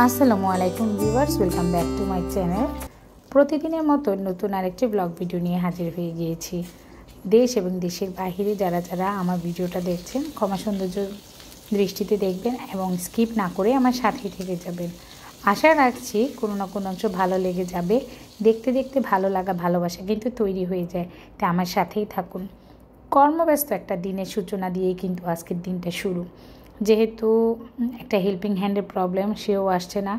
আসসালামু আলাইকুম viewers, welcome back to my channel. প্রতিদিনের মতো নতুন আরেকটি ব্লগ ভিডিও নিয়ে হাজির হয়ে গিয়েছি। দেশ এবং দেশের বাইরে যারা যারা আমার ভিডিওটা দেখছেন ক্ষমা সৌন্দর্য দৃষ্টিতে দেখবেন এবং স্কিপ না করে আমার সাথেই থেকে যাবেন। আশা রাখছি কোনো না কোনো অংশ ভালো লেগে যাবে। দেখতে দেখতে ভালো লাগা ভালোবাসা কিন্তু তৈরি হয়ে যায়, তাই আমার সাথেই থাকুন। কর্মব্যস্ত একটা দিনের সূচনা দিয়েই কিন্তু আজকের দিনটা শুরু। যেহেতু একটা হেল্পিং হ্যান্ডের প্রবলেম, সেও আসছে না,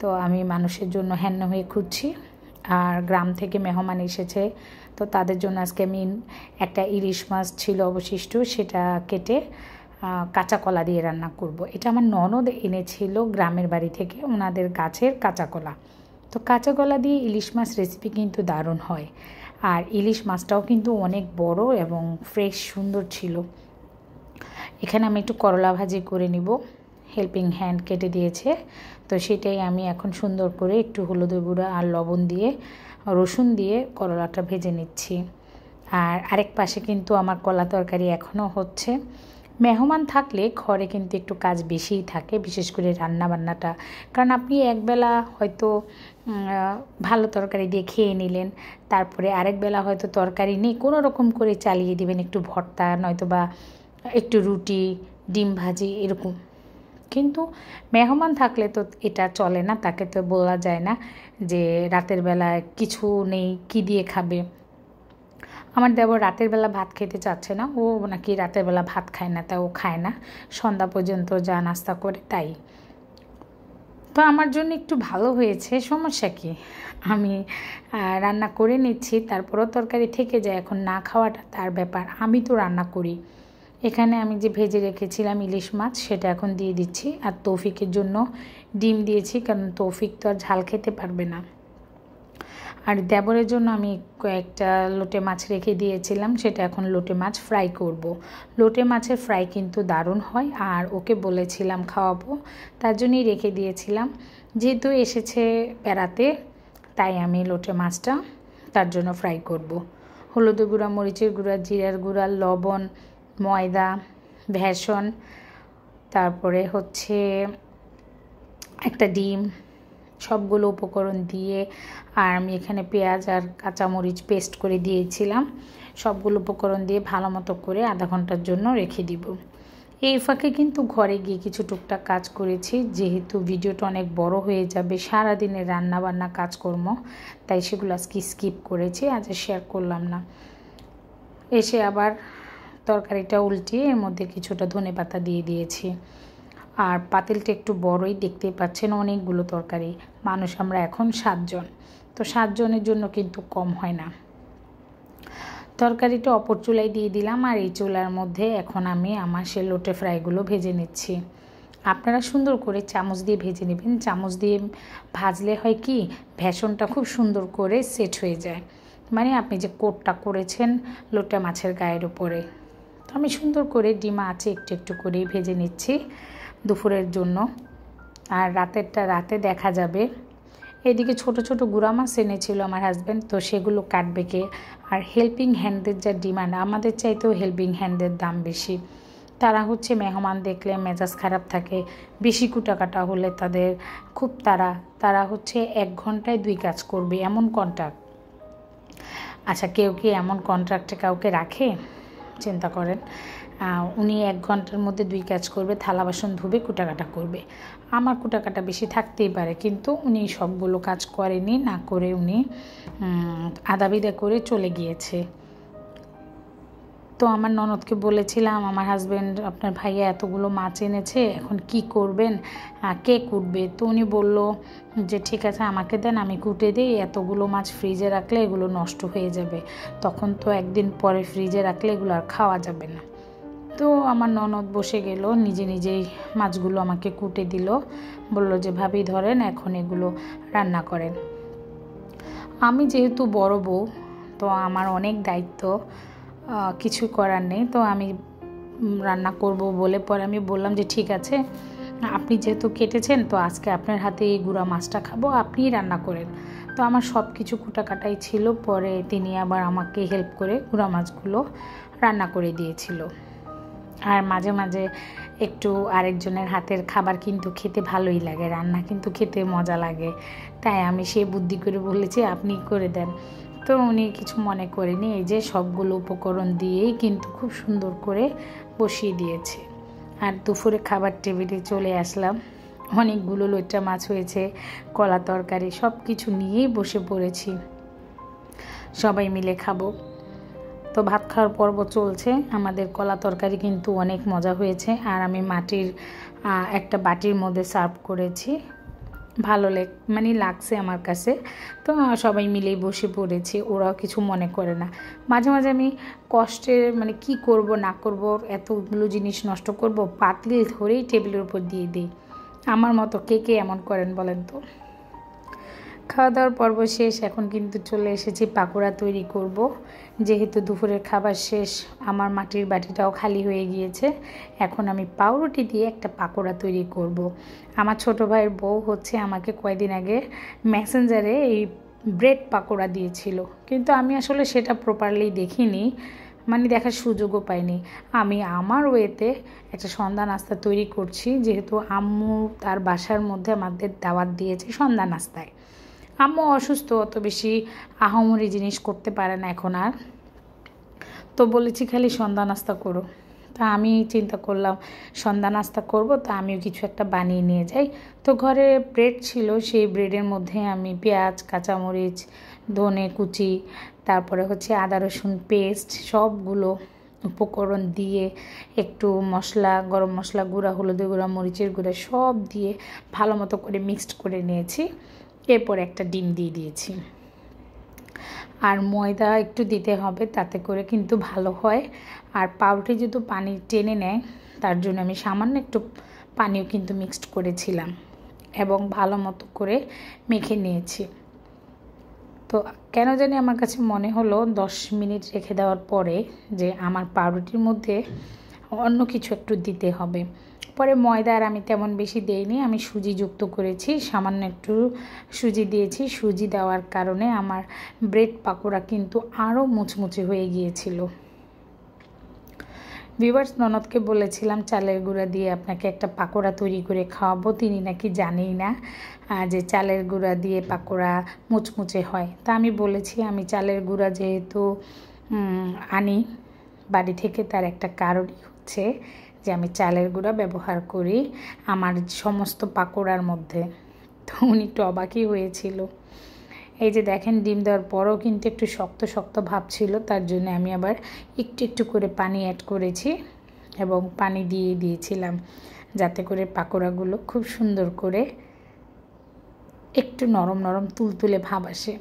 তো আমি মানুষের জন্য হ্যান্ড হয়ে খুঁজছি। আর গ্রাম থেকে মেহমান এসেছে, তো তাদের জন্য আজকে আমি একটা ইলিশ মাছ ছিল অবশিষ্ট, সেটা কেটে কাঁচা কলা দিয়ে রান্না করব। এটা আমার ননদ এনেছিল গ্রামের বাড়ি থেকে, ওনাদের গাছের কাঁচা কলা। তো কাঁচা কলা দিয়ে ইলিশ মাছ রেসিপি কিন্তু দারুণ হয়। আর ইলিশ মাছটাও কিন্তু অনেক বড় এবং ফ্রেশ সুন্দর ছিল। এখানে আমি একটু করলা ভাজি করে নিব, হেল্পিং হ্যান্ড কেটে দিয়েছে, তো সেটাই আমি এখন সুন্দর করে একটু হলুদের গুঁড়া আর লবণ দিয়ে রসুন দিয়ে করলাটা ভেজে নিচ্ছি। আর আরেক পাশে কিন্তু আমার কলা তরকারি এখনও হচ্ছে। মেহমান থাকলে ঘরে কিন্তু একটু কাজ বেশিই থাকে, বিশেষ করে রান্নাবান্নাটা। কারণ আপনি একবেলা হয়তো ভালো তরকারি দিয়ে খেয়ে নিলেন, তারপরে আরেক বেলা হয়তো তরকারি নেই, কোনো রকম করে চালিয়ে দিবেন, একটু ভর্তা নয়তো বা একটু রুটি, ডিম ভাজি এরকম। কিন্তু মেহমান থাকলে তো এটা চলে না, তাকে তো বলা যায় না যে রাতের বেলা কিছু নেই, কি দিয়ে খাবে। আমার দেবর রাতের বেলা ভাত খেতে চাচ্ছে না, ও নাকি রাতের বেলা ভাত খায় না, তা ও খায় না, সন্ধ্যা পর্যন্ত যা নাস্তা করে তাই। তো আমার জন্য একটু ভালো হয়েছে, সমস্যা কি, আমি রান্না করে নিচ্ছি, তারপরও তরকারি থেকে যায়, এখন না খাওয়াটা তার ব্যাপার, আমি তো রান্না করি। এখানে আমি যে ভেজে রেখেছিলাম ইলিশ মাছ, সেটা এখন দিয়ে দিচ্ছি। আর তৌফিকের জন্য ডিম দিয়েছি, কারণ তৌফিক তো আর ঝাল খেতে পারবে না। আর দেবরের জন্য আমি কয়েকটা লোটে মাছ রেখে দিয়েছিলাম, সেটা এখন লোটে মাছ ফ্রাই করব। লোটে মাছের ফ্রাই কিন্তু দারুণ হয়, আর ওকে বলেছিলাম খাওয়াবো, তার জন্যই রেখে দিয়েছিলাম। যেহেতু এসেছে বেড়াতে, তাই আমি লোটে মাছটা তার জন্য ফ্রাই করব। হলুদের গুঁড়া, মরিচের গুঁড়া, জিরার গুঁড়া, লবণ, ময়দা, বেসন, তারপরে হচ্ছে একটা ডিম, সবগুলো উপকরণ দিয়ে, আর আমি এখানে পেঁয়াজ আর কাঁচামরিচ পেস্ট করে দিয়েছিলাম, সবগুলো উপকরণ দিয়ে ভালো মতো করে আধা ঘন্টার জন্য রেখে দিব। এই ফাঁকে কিন্তু ঘরে গিয়ে কিছু টুকটাক কাজ করেছি, যেহেতু ভিডিওটা অনেক বড় হয়ে যাবে, সারাদিনের রান্নাবান্না কাজকর্ম, তাই সেগুলো আজকে স্কিপ করেছি, আজ শেয়ার করলাম না। এসে আবার তরকারিটা উল্টিয়ে এর মধ্যে কিছুটা ধনেপাতা দিয়ে দিয়েছি। আর পাতিলটা একটু বড়ই, দেখতেই পাচ্ছেন অনেকগুলো তরকারি, মানুষ আমরা এখন 7 জন, তো 7 জনের জন্য কিন্তু কম হয় না। তরকারিটা অপর চুলায় দিয়ে দিলাম, আর এই চুলার মধ্যে এখন আমি আমার সে লোটে ফ্রাইগুলো ভেজে নিচ্ছি। আপনারা সুন্দর করে চামচ দিয়ে ভেজে নেবেন, চামচ দিয়ে ভাজলে হয় কি, বেসনটা খুব সুন্দর করে সেট হয়ে যায়, মানে আপনি যে কোটটা করেছেন লোটে মাছের গায়ের উপরে। তো আমি সুন্দর করে ডিমা আছে একটু একটু করেই ভেজে নিচ্ছি দুপুরের জন্য, আর রাতেরটা রাতে দেখা যাবে। এদিকে ছোট ছোট গুঁড়া মাছ এনেছিল আমার হাজব্যান্ড, তো সেগুলো কাটবে কে। আর হেল্পিং হ্যান্ডদের যা ডিমান্ড, আমাদের চাইতেও হেল্পিং হ্যান্ডদের দাম বেশি। তারা হচ্ছে মেহমান দেখলে মেজাজ খারাপ থাকে, বেশি কুটাকাটা হলে তাদের খুব তারা হচ্ছে 1 ঘন্টায় 2 কাজ করবে এমন কন্ট্রাক্ট। আচ্ছা, কেউ কি এমন কন্ট্রাক্টে কাউকে রাখে? চিন্তা করেন, উনি 1 ঘন্টার মধ্যে 2 কাজ করবে, থালা বাসন ধুবে, কুটাকাটা করবে। আমার কুটাকাটা বেশি থাকতেই পারে, কিন্তু উনি সবগুলো কাজ করেনি, না করে উনি আধা বিদা করে চলে গিয়েছে। তো আমার ননদকে বলেছিলাম, আমার হাজব্যান্ড আপনার ভাইয়া এতগুলো মাছ এনেছে, এখন কি করবেন, কে কুটবে? তো উনি বলল যে ঠিক আছে আমাকে দেন, আমি কুটে দিই, এতগুলো মাছ ফ্রিজে রাখলে এগুলো নষ্ট হয়ে যাবে, তখন তো একদিন পরে ফ্রিজে রাখলে এগুলো আর খাওয়া যাবে না। তো আমার ননদ বসে গেল, নিজে নিজেই মাছগুলো আমাকে কুটে দিল, বলল যে ভাবি ধরেন, এখন এগুলো রান্না করেন। আমি যেহেতু বড় বউ, তো আমার অনেক দায়িত্ব, কিছু করার নেই, তো আমি রান্না করব বলে পরে আমি বললাম যে ঠিক আছে, আপনি যেহেতু কেটেছেন, তো আজকে আপনার হাতে এই গুঁড়া মাছটা খাবো, আপনিই রান্না করেন। তো আমার সব কিছু কুটাকাটাই ছিল, পরে তিনি আবার আমাকে হেল্প করে গুঁড়া মাছগুলো রান্না করে দিয়েছিল। আর মাঝে মাঝে একটু আরেকজনের হাতের খাবার কিন্তু খেতে ভালোই লাগে, রান্না কিন্তু খেতে মজা লাগে। তাই আমি সে বুদ্ধি করে বলেছি আপনি করে দেন। তো উনি কিছু মনে করেনি, এই যে সবগুলো উপকরণ দিয়েই কিন্তু খুব সুন্দর করে বসিয়ে দিয়েছে। আর দুপুরে খাবার টেবিলে চলে আসলাম। অনেকগুলো লইট্টা মাছ হয়েছে, কলা তরকারি সব কিছু নিয়েই বসে পড়েছি, সবাই মিলে খাবো। তো ভাত খাওয়ার পর্ব চলছে। আমাদের কলা তরকারি কিন্তু অনেক মজা হয়েছে। আর আমি মাটির একটা বাটির মধ্যে সার্ভ করেছি, ভালো লাগছে আমার কাছে। তো সবাই মিলেই বসে পড়েছি, ওরাও কিছু মনে করে না। মাঝে মাঝে আমি কষ্টের কি করব না করব, এতগুলো জিনিস নষ্ট করব, পাতিল ধরেই টেবিলের উপর দিয়ে দিই। আমার মতো কে কে এমন করেন বলেন তো। খাওয়া দাওয়ার পর্ব শেষ, এখন কিন্তু চলে এসেছি পাকোড়া তৈরি করব। যেহেতু দুপুরের খাবার শেষ, আমার মাটির বাটিটাও খালি হয়ে গিয়েছে। এখন আমি পাউরুটি দিয়ে একটা পাকোড়া তৈরি করব। আমার ছোট ভাইয়ের বউ আমাকে কয়েকদিন আগে মেসেঞ্জারে এই ব্রেড পাকোড়া দিয়েছিল, কিন্তু আমি আসলে সেটা প্রপারলি দেখিনি, দেখার সুযোগও পাইনি। আমি আমার ওয়েতে একটা সন্ধ্যা নাস্তা তৈরি করছি, যেহেতু আম্মু তার বাসার মধ্যে আমাদের দাওয়াত দিয়েছে সন্ধ্যা নাস্তায়। আম্মু অসুস্থ, অত বেশি আহামরি জিনিস করতে পারে না এখন আর। তো বলেছি খালি সন্ধ্যা নাস্তা করো। তা আমি চিন্তা করলাম সন্ধ্যা নাস্তা করব, তা আমিও কিছু একটা বানিয়ে নিয়ে যাই। তো ঘরে ব্রেড ছিল, সেই ব্রেডের মধ্যে আমি পেঁয়াজ, কাঁচামরিচ, ধনে কুচি, তারপরে আদা রসুন পেস্ট সবগুলো উপকরণ দিয়ে, একটু মশলা, গরম মশলা গুঁড়া, হলুদের গুঁড়া, মরিচের গুঁড়া সব দিয়ে ভালো মতো করে মিক্সড করে নিয়েছি। এরপর একটা ডিম দিয়ে দিয়েছি। আর ময়দা একটু দিতে হবে, তাতে করে কিন্তু ভালো হয়। আর পাউরুটি যেহেতু পানি টেনে নেয়, তার জন্য আমি সামান্য একটু পানিও কিন্তু মিক্সড করেছিলাম এবং ভালো মতো করে মেখে নিয়েছি। তো কেন জানি আমার কাছে মনে হলো 10 মিনিট রেখে দেওয়ার পরে যে আমার পাউরুটির মধ্যে অন্য কিছু একটু দিতে হবে। পরে ময়দা আর আমি তেমন বেশি দেইনি, আমি সুজি যুক্ত করেছি, সামান্য একটু সুজি দিয়েছি। সুজি দেওয়ার কারণে আমার ব্রেড পাকোড়া কিন্তু আরও মুচমুচে হয়ে গিয়েছিল। ভিউয়ার্স, ননদকে বলেছিলাম চালের গুঁড়া দিয়ে আপনাকে একটা পাকোড়া তৈরি করে খাওয়াবো, তিনি নাকি জানেই না যে চালের গুঁড়া দিয়ে পাকোড়া মুচমুচে হয়। তা আমি বলেছি আমি চালের গুঁড়া যেহেতু আনি বাড়ি থেকে, তার একটা কারণই হচ্ছে যে আমি চালের গুঁড়া ব্যবহার করি আমার সমস্ত পাকোড়ার মধ্যে। তো উনি একটু অবাকই হয়েছিল। এই যে দেখেন, ডিম দেওয়ার পরও কিন্তু একটু শক্ত শক্ত ভাব ছিল, তার জন্য আমি আবার একটু একটু করে পানি অ্যাড করেছি এবং পানি দিয়ে দিয়েছিলাম, যাতে করে পাকোড়াগুলো খুব সুন্দর করে একটু নরম নরম তুলতুলে ভাব আসে।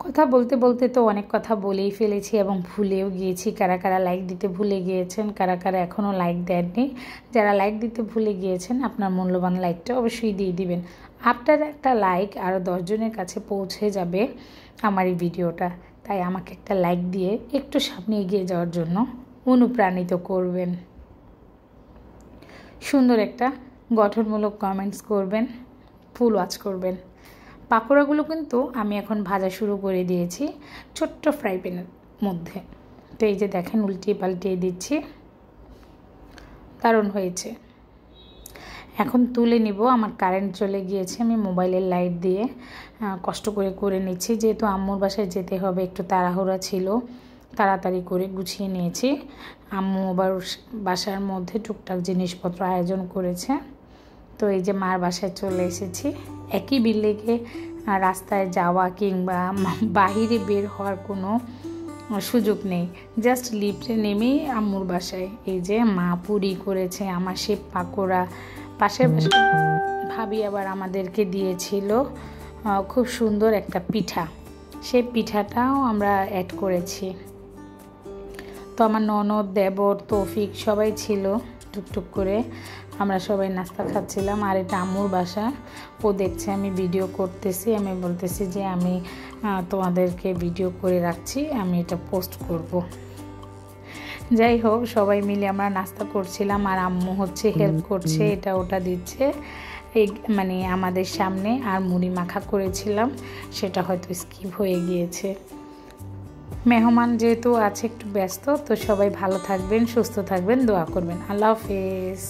কথা বলতে বলতে তো অনেক কথা বলেই ফেলেছি এবং ভুলেও গিয়েছি। কারা কারা লাইক দিতে ভুলে গিয়েছেন, কারা কারা এখনও লাইক দেননি। যারা লাইক দিতে ভুলে গিয়েছেন, আপনার মূল্যবান লাইকটা অবশ্যই দিয়ে দিবেন। আপনার একটা লাইক আরও 10 জনের কাছে পৌঁছে যাবে আমার এই ভিডিওটা। তাই আমাকে একটা লাইক দিয়ে একটু সামনে এগিয়ে যাওয়ার জন্য অনুপ্রাণিত করবেন। সুন্দর একটা গঠনমূলক কমেন্টস করবেন, ফুল ওয়াচ করবেন। পাকোড়াগুলো কিন্তু আমি এখন ভাজা শুরু করে দিয়েছি ছোট্ট ফ্রাই প্যানের মধ্যে। তো এই যে দেখেন, উল্টিয়ে পাল্টিয়ে দিচ্ছি, দারুণ হয়েছে। এখন তুলে নিব। আমার কারেন্ট চলে গিয়েছে, আমি মোবাইলের লাইট দিয়ে কষ্ট করে নিচ্ছি, যেহেতু আম্মুর বাসায় যেতে হবে, একটু তাড়াহুড়া ছিল, তাড়াতাড়ি করে গুছিয়ে নিয়েছি। আম্মু আবার বাসার মধ্যে টুকটাক জিনিসপত্র আয়োজন করেছে। তো এই যে মার বাসায় চলে এসেছি। একই বিল্ডিংয়ে রাস্তায় যাওয়া কিংবা বাহিরে বের হওয়ার কোনো সুযোগ নেই, জাস্ট লিফটে নেমেই আম্মুর বাসায়। এই যে মা পুরি করেছে, আমার সে পাকোড়া, পাশের পাশে ভাবি আবার আমাদেরকে দিয়েছিল খুব সুন্দর একটা পিঠা, সেই পিঠাটাও আমরা অ্যাড করেছি। তো আমার ননদ, দেবর, তৌফিক সবাই ছিল, টুকটুক করে আমরা সবাই নাস্তা খাচ্ছিলাম। আর এটা আম্মুর বাসা, ও দেখছে আমি ভিডিও করতেছি, আমি বলতেছি যে আমি তোমাদেরকে ভিডিও করে রাখছি, আমি এটা পোস্ট করব। যাই হোক, সবাই মিলে আমরা নাস্তা করছিলাম আর আম্মু হেল্প করছে, এটা ওটা দিচ্ছে এই আমাদের সামনে। আর মুড়ি মাখা করেছিলাম, সেটা হয়তো স্কিপ হয়ে গিয়েছে। মেহমান যেহেতু আছে একটু ব্যস্ত, তো সবাই ভালো থাকবেন, সুস্থ থাকবেন, দোয়া করবেন। আল্লাহ হাফেজ।